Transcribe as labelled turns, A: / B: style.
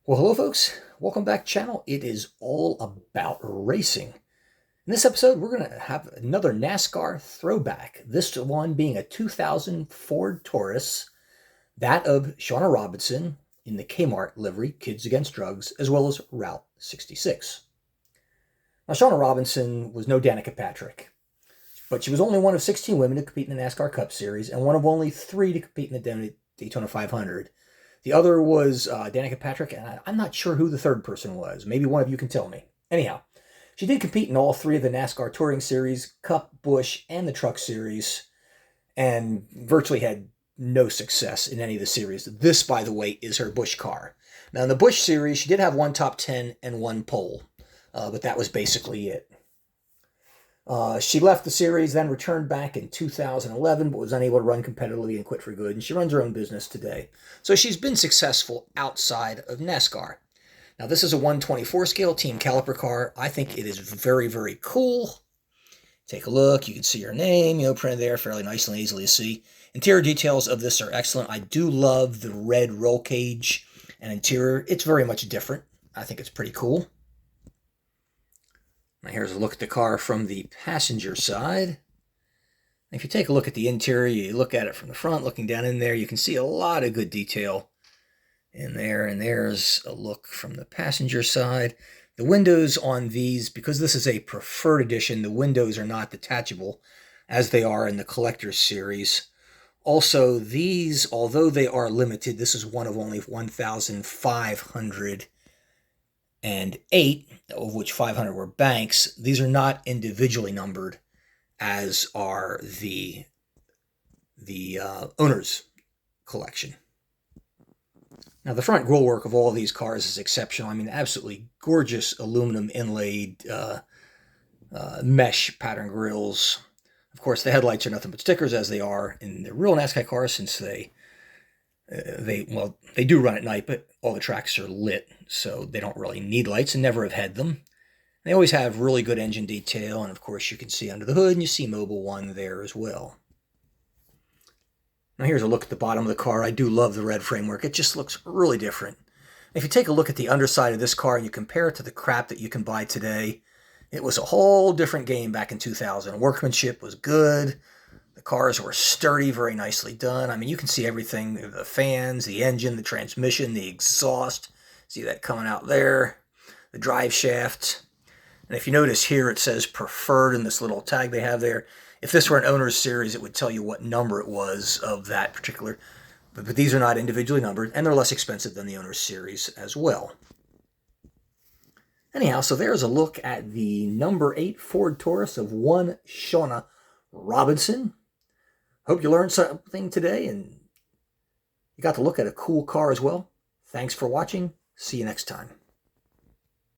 A: Well, hello folks. Welcome back channel. It is all about racing. In this episode, we're going to have another NASCAR throwback. This one being a 2000 Ford Taurus, that of Shawna Robinson in the K-Mart livery, Kids Against Drugs, as well as Route 66. Now, Shawna Robinson was no Danica Patrick, but she was only one of 16 women to compete in the NASCAR Cup Series and one of only 3 to compete in the Daytona 500. The other was Danica Patrick, and I'm not sure who the third person was. Maybe one of you can tell me. Anyhow, she did compete in all 3 of the NASCAR Touring Series, Cup, Busch, and the Truck Series, and virtually had no success in any of the series. This, by the way, is her Busch car. Now, in the Busch Series, she did have 1 top 10 and 1 pole, but that was basically it. She left the series, then returned back in 2011, but was unable to run competitively and quit for good, and she runs her own business today. So she's been successful outside of NASCAR. Now, this is a 124 scale team caliper car. I think it is very, very cool. Take a look. You can see her name, printed there fairly nicely and easily to see. Interior details of this are excellent. I do love the red roll cage and interior. It's very much different. I think it's pretty cool. Now here's a look at the car from the passenger side. If you take a look at the interior, you look at it from the front, looking down in there, you can see a lot of good detail in there. And there's a look from the passenger side. The windows on these, because this is a preferred edition, the windows are not detachable as they are in the collector's series. Also, these, although they are limited, this is one of only 1,508, of which 500 were banks. These are not individually numbered, as are the owner's collection. Now, the front grille work of all of these cars is exceptional. I mean, absolutely gorgeous aluminum inlaid mesh pattern grills. Of course, the headlights are nothing but stickers, as they are in the real NASCAR cars, since they do run at night, but all the tracks are lit, so they don't really need lights and never have had them. They always have really good engine detail, and of course you can see under the hood, and you see Mobil 1 there as well. Now here's a look at the bottom of the car. I do love the red framework. It just looks really different. If you take a look at the underside of this car and you compare it to the crap that you can buy today, it was a whole different game back in 2000. Workmanship was good. The cars were sturdy, very nicely done. I mean, you can see everything, the fans, the engine, the transmission, the exhaust. See that coming out there, the drive shaft. And if you notice here, it says preferred in this little tag they have there. If this were an owner's series, it would tell you what number it was of that particular. But these are not individually numbered, and they're less expensive than the owner's series as well. Anyhow, so there's a look at the number 8 Ford Taurus of one Shawna Robinson. Hope you learned something today and you got to look at a cool car as well. Thanks for watching. See you next time.